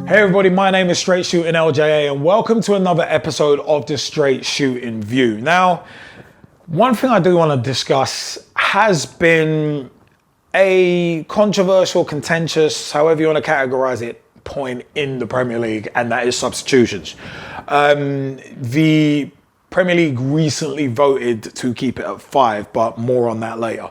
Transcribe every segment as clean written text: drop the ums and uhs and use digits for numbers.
Hey everybody, my name is Straight Shootin LJA and welcome to another episode of the Straight Shootin View. Now, one thing I do want to discuss has been a controversial, contentious, however you want to categorize it, point in the Premier League, and that is substitutions. The Premier League recently voted to keep it at 5, but more on that later.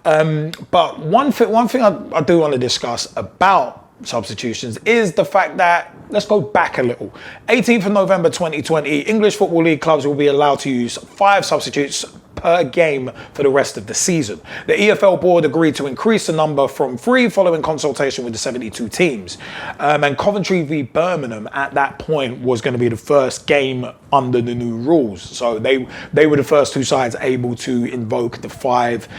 But one thing I do want to discuss about substitutions is the fact that, let's go back a little. 18th of November 2020, English Football League clubs will be allowed to use 5 substitutes per game for the rest of the season. The EFL board agreed to increase the number from 3 following consultation with the 72 teams. And Coventry v Birmingham at that point was going to be the first game under the new rules. So they were the first 2 sides able to invoke the 5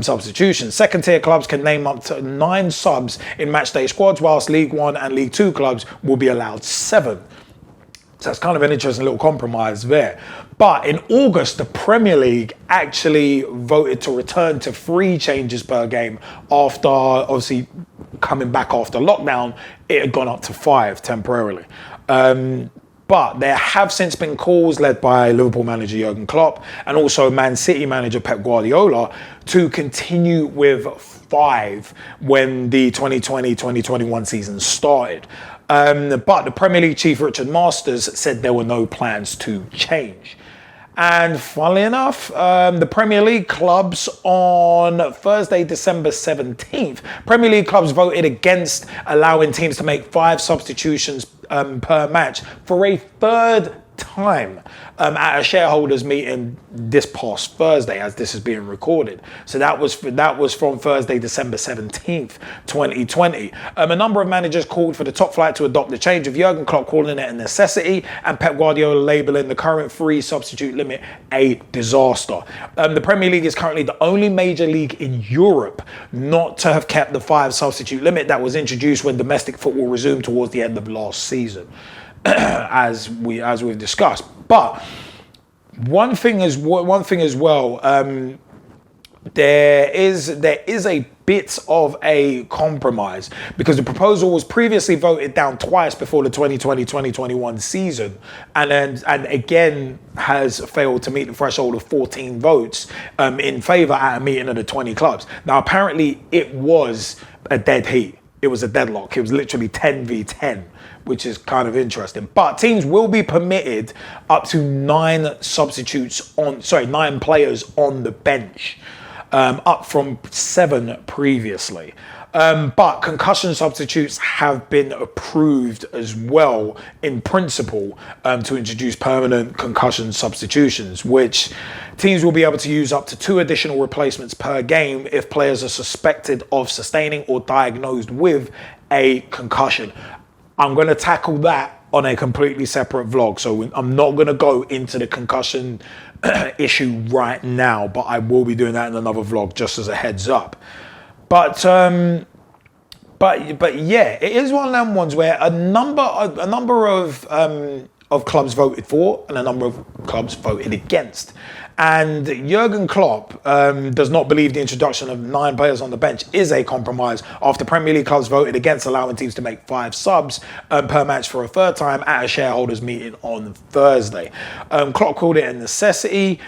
substitutions. Second tier clubs can name up to 9 subs in matchday squads, whilst League 1 and League 2 clubs will be allowed 7. So that's kind of an interesting little compromise there. But in August, the Premier League actually voted to return to 3 changes per game after, obviously, coming back after lockdown. It had gone up to 5 temporarily. But there have since been calls led by Liverpool manager Jurgen Klopp and also Man City manager Pep Guardiola to continue with 5 when the 2020-2021 season started. But the Premier League chief Richard Masters said there were no plans to change. And funnily enough, the Premier League clubs on Thursday, December 17th, Premier League clubs voted against allowing teams to make 5 substitutions per match for a third time at a shareholders meeting this past Thursday, as this is being recorded. So that was from Thursday, December 17th, 2020. A number of managers called for the top flight to adopt the change, with Jurgen Klopp calling it a necessity and Pep Guardiola labelling the current 3 substitute limit a disaster. The Premier League is currently the only major league in Europe not to have kept the 5 substitute limit that was introduced when domestic football resumed towards the end of last season. as we've discussed. But one thing as well, there is a bit of a compromise, because the proposal was previously voted down twice before the 2020-2021 season, and again has failed to meet the threshold of 14 votes in favour at a meeting of the 20 clubs. Now apparently it was a dead heat. It was a deadlock. It was literally 10 v 10, which is kind of interesting. But teams will be permitted up to 9 players on the bench, up from 7 previously. But concussion substitutes have been approved as well in principle to introduce permanent concussion substitutions, which teams will be able to use up to 2 additional replacements per game if players are suspected of sustaining or diagnosed with a concussion. I'm going to tackle that on a completely separate vlog, so I'm not going to go into the concussion issue right now, but I will be doing that in another vlog, just as a heads up. But yeah, it is one of them ones where a number of clubs voted for and a number of clubs voted against. And Jurgen Klopp does not believe the introduction of 9 players on the bench is a compromise after Premier League clubs voted against allowing teams to make 5 subs per match for a third time at a shareholders meeting on Thursday. Klopp called it a necessity.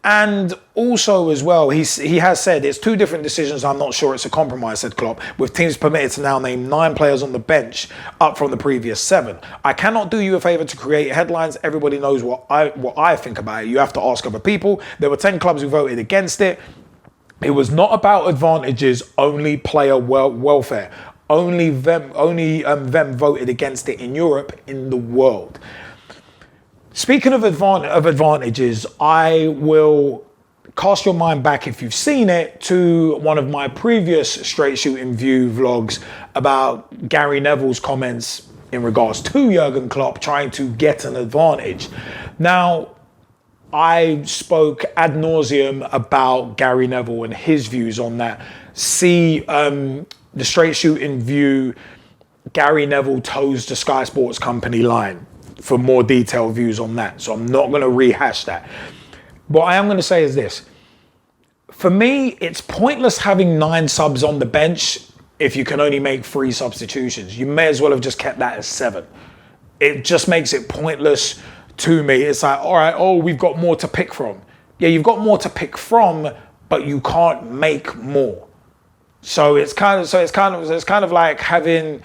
And also as well, he has said it's 2 different decisions. I'm not sure it's a compromise, said Klopp, with teams permitted to now name 9 players on the bench up from the previous 7. I cannot do you a favour to create headlines. Everybody knows what I think about it. You have to ask other people. There were 10 clubs who voted against it. It was not about advantages, only player welfare. Only them voted against it in Europe, in the world. Speaking of advantages, I will cast your mind back, if you've seen it, to one of my previous Straight Shootin View vlogs about Gary Neville's comments in regards to Jurgen Klopp trying to get an advantage. Now, I spoke ad nauseum about Gary Neville and his views on that. See the Straight Shootin View, Gary Neville toes the Sky Sports company line for more detailed views on that. So I'm not going to rehash that. What I am going to say is this. For me, it's pointless having 9 subs on the bench if you can only make 3 substitutions. You may as well have just kept that as 7. It just makes it pointless to me. It's like, all right, we've got more to pick from. Yeah, you've got more to pick from, but you can't make more. So it's kind of like having,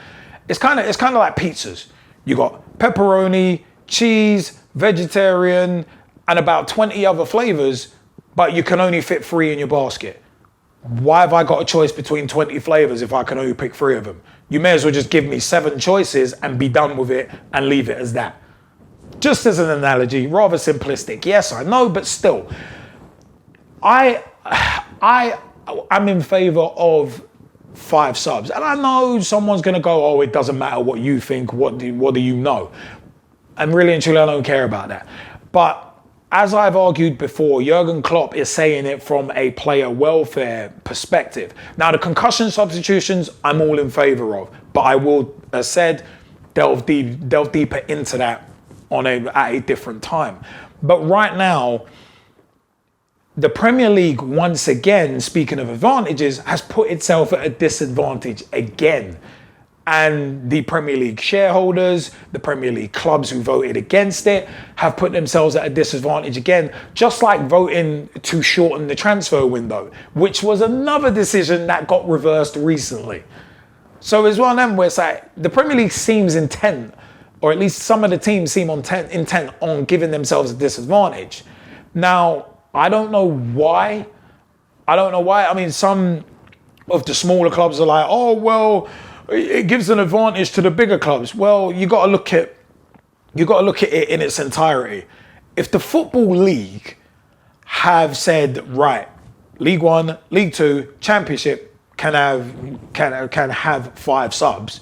it's kind of like pizzas. You got pepperoni, cheese, vegetarian, and about 20 other flavors, but you can only fit 3 in your basket. Why have I got a choice between 20 flavors if I can only pick 3 of them? You may as well just give me 7 choices and be done with it and leave it as that. Just as an analogy, rather simplistic. Yes, I know, but still, I'm in favor of 5 subs. And I know someone's going to go, it doesn't matter what you think. What do you know? And really and truly, I don't care about that. But as I've argued before, Jurgen Klopp is saying it from a player welfare perspective. Now, the concussion substitutions, I'm all in favor of, but I will, as said, delve deeper into that at a different time. But right now, the Premier League, once again, speaking of advantages, has put itself at a disadvantage again. And the Premier League shareholders, the Premier League clubs who voted against it, have put themselves at a disadvantage again, just like voting to shorten the transfer window, which was another decision that got reversed recently. So it's one of them where it's like, the Premier League seems intent, or at least some of the teams seem intent on giving themselves a disadvantage. Now, I don't know why. I mean, some of the smaller clubs are like, it gives an advantage to the bigger clubs. Well, you got to look at it in its entirety. If the Football League have said, right, League One, League Two, Championship can have 5 subs,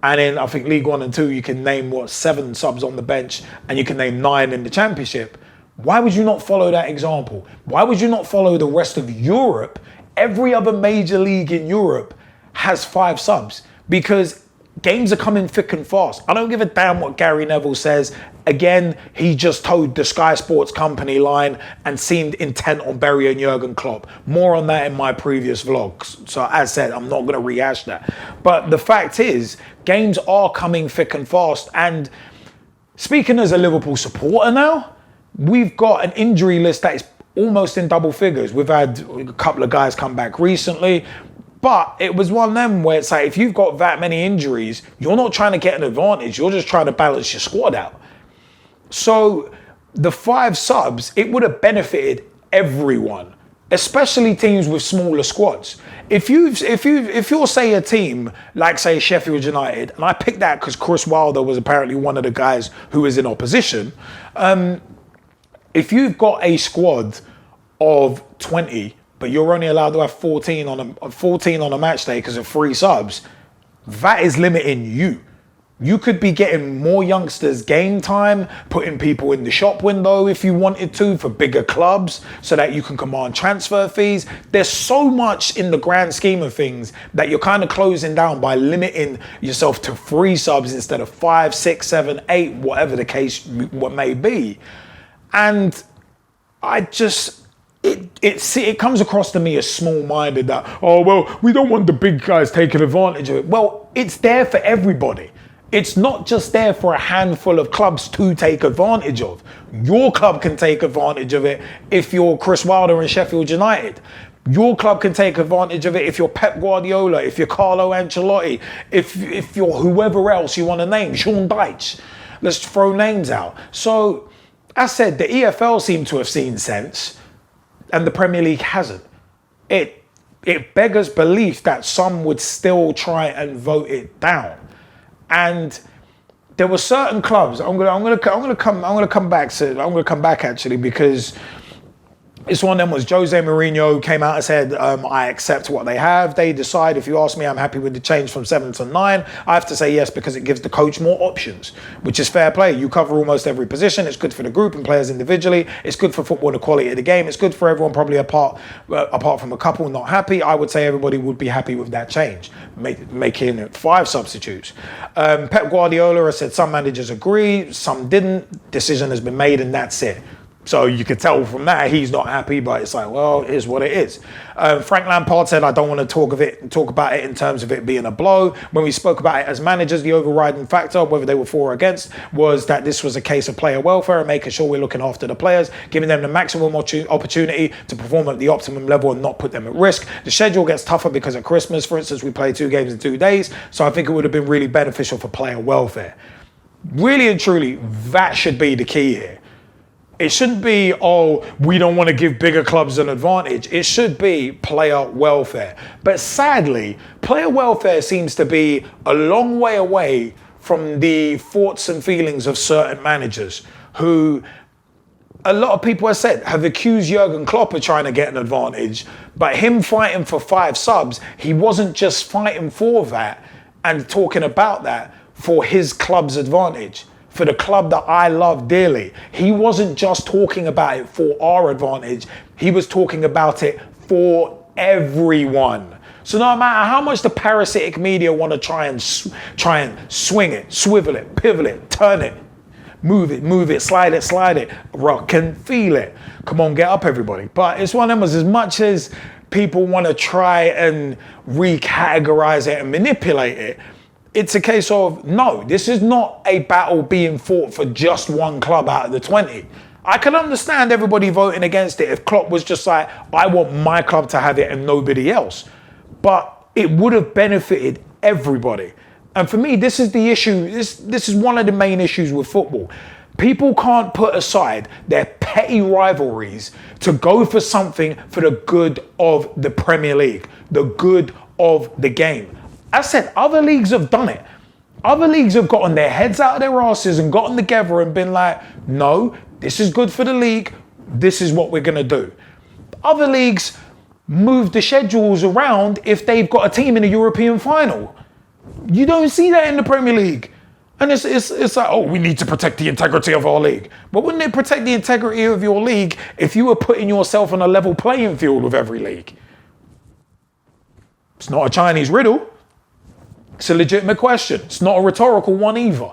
and then I think League One and Two you can name 7 subs on the bench, and you can name 9 in the Championship. Why would you not follow that example? Why would you not follow the rest of Europe? Every other major league in Europe has 5 subs, because games are coming thick and fast. I don't give a damn what Gary Neville says. Again, he just toed the Sky Sports company line and seemed intent on burying Jurgen Klopp. More on that in my previous vlogs. So as said, I'm not going to rehash that. But the fact is, games are coming thick and fast. And speaking as a Liverpool supporter now, we've got an injury list that is almost in double figures. We've had a couple of guys come back recently. But it was one of them where it's like, if you've got that many injuries, you're not trying to get an advantage. You're just trying to balance your squad out. So the 5 subs, it would have benefited everyone, especially teams with smaller squads. If you're say a team like say Sheffield United, and I picked that because Chris Wilder was apparently one of the guys who was in opposition. If you've got a squad of 20, but you're only allowed to have 14 on a match day because of 3 subs, that is limiting you. You could be getting more youngsters game time, putting people in the shop window if you wanted to for bigger clubs so that you can command transfer fees. There's so much in the grand scheme of things that you're kind of closing down by limiting yourself to 3 subs instead of 5, 6, 7, 8, whatever the case what may be. And I just... It comes across to me as small-minded that, we don't want the big guys taking advantage of it. Well, it's there for everybody. It's not just there for a handful of clubs to take advantage of. Your club can take advantage of it if you're Chris Wilder and Sheffield United. Your club can take advantage of it if you're Pep Guardiola, if you're Carlo Ancelotti, if you're whoever else you want to name, Sean Dyche. Let's throw names out. So, as said, the EFL seem to have seen sense, and the Premier League hasn't. It beggars belief that some would still try and vote it down. And there were certain clubs. I'm gonna come back actually, because this one of them was Jose Mourinho came out and said, I accept what they have. They decide, if you ask me, I'm happy with the change from 7 to 9. I have to say yes, because it gives the coach more options, which is fair play. You cover almost every position. It's good for the group and players individually. It's good for football and the quality of the game. It's good for everyone, probably apart from a couple not happy. I would say everybody would be happy with that change, making 5 substitutes. Pep Guardiola has said some managers agree, some didn't. Decision has been made and that's it. So you could tell from that he's not happy, but it's like, well, it is what it is. Frank Lampard said, I don't want to talk about it in terms of it being a blow. When we spoke about it as managers, the overriding factor, whether they were for or against, was that this was a case of player welfare and making sure we're looking after the players, giving them the maximum opportunity to perform at the optimum level and not put them at risk. The schedule gets tougher because of Christmas. For instance, we play 2 games in 2 days. So I think it would have been really beneficial for player welfare. Really and truly, that should be the key here. It shouldn't be, oh, we don't want to give bigger clubs an advantage. It should be player welfare. But sadly, player welfare seems to be a long way away from the thoughts and feelings of certain managers who, a lot of people have said, have accused Jurgen Klopp of trying to get an advantage. But him fighting for 5 subs, he wasn't just fighting for that and talking about that for his club's advantage. For the club that I love dearly. He wasn't just talking about it for our advantage. He was talking about it for everyone. So no matter how much the parasitic media want to try and swing it, swivel it, pivot it, turn it, move it, slide it, rock and feel it. Come on, get up everybody. But it's one of them, as much as people want to try and recategorize it and manipulate it, it's a case of, no, this is not a battle being fought for just one club out of the 20. I can understand everybody voting against it if Klopp was just like, I want my club to have it and nobody else. But it would have benefited everybody. And for me, this is the issue. This is one of the main issues with football. People can't put aside their petty rivalries to go for something for the good of the Premier League, the good of the game. I said, other leagues have done it. Other leagues have gotten their heads out of their asses and gotten together and been like, no, this is good for the league. This is what we're going to do. Other leagues move the schedules around if they've got a team in a European final. You don't see that in the Premier League. And it's like, oh, we need to protect the integrity of our league. But wouldn't it protect the integrity of your league if you were putting yourself on a level playing field with every league? It's not a Chinese riddle. It's a legitimate question. It's not a rhetorical one either.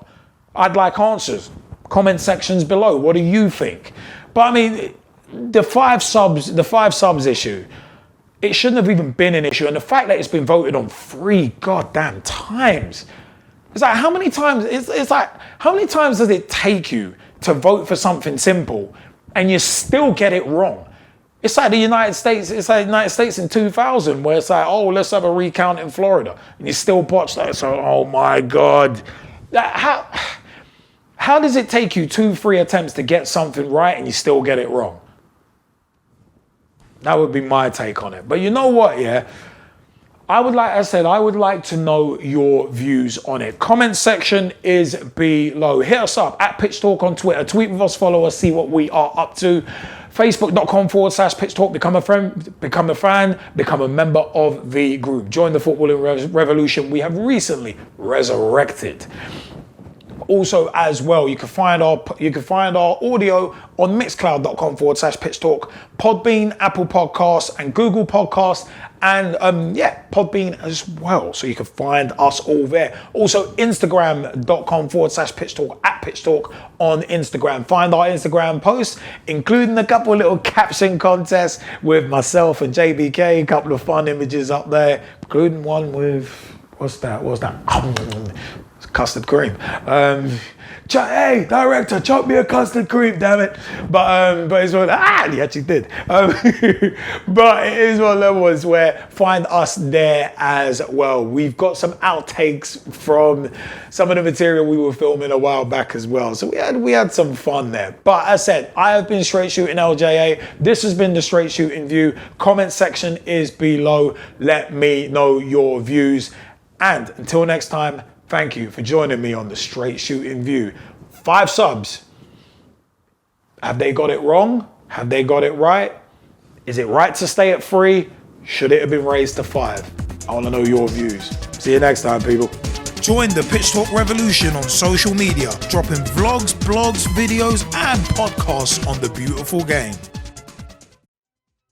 I'd like answers. Comment sections below. What do you think? But I mean, the five subs issue, it shouldn't have even been an issue. And the fact that it's been voted on 3 goddamn times. It's like, how many times, it's like, how many times does it take you to vote for something simple and you still get it wrong? It's like the United States, in 2000, where it's like, oh, let's have a recount in Florida. And you still botch that. So, oh my God. How does it take you 2-3 attempts to get something right and you still get it wrong? That would be my take on it. But you know what, yeah? I would like to know your views on it. Comment section is below. Hit us up at Pitch Talk on Twitter. Tweet with us, follow us, see what we are up to. Facebook.com/Pitch Talk. Become a friend, become a fan, become a member of the group. Join the footballing revolution we have recently resurrected. Also, as well, you can find our audio on mixcloud.com/Pitch Talk, Podbean, Apple Podcasts, and Google Podcasts, and Podbean as well. So you can find us all there. Also, Instagram.com/Pitch Talk, at Pitch Talk on Instagram. Find our Instagram posts, including a couple of little caption contests with myself and JBK, a couple of fun images up there, including one with, what's that? Custard cream. Hey, director, chop me a custard cream, damn it. But it's one, he actually did. But it is one of those ones where find us there as well. We've got some outtakes from some of the material we were filming a while back as well. So we had some fun there. But as I said, I have been Straight Shootin LJA. This has been the Straight Shootin View. Comment section is below. Let me know your views. And until next time, thank you for joining me on the Straight Shootin View. 5 subs. Have they got it wrong? Have they got it right? Is it right to stay at 3? Should it have been raised to 5? I want to know your views. See you next time, people. Join the Pitch Talk revolution on social media, dropping vlogs, blogs, videos, and podcasts on the beautiful game.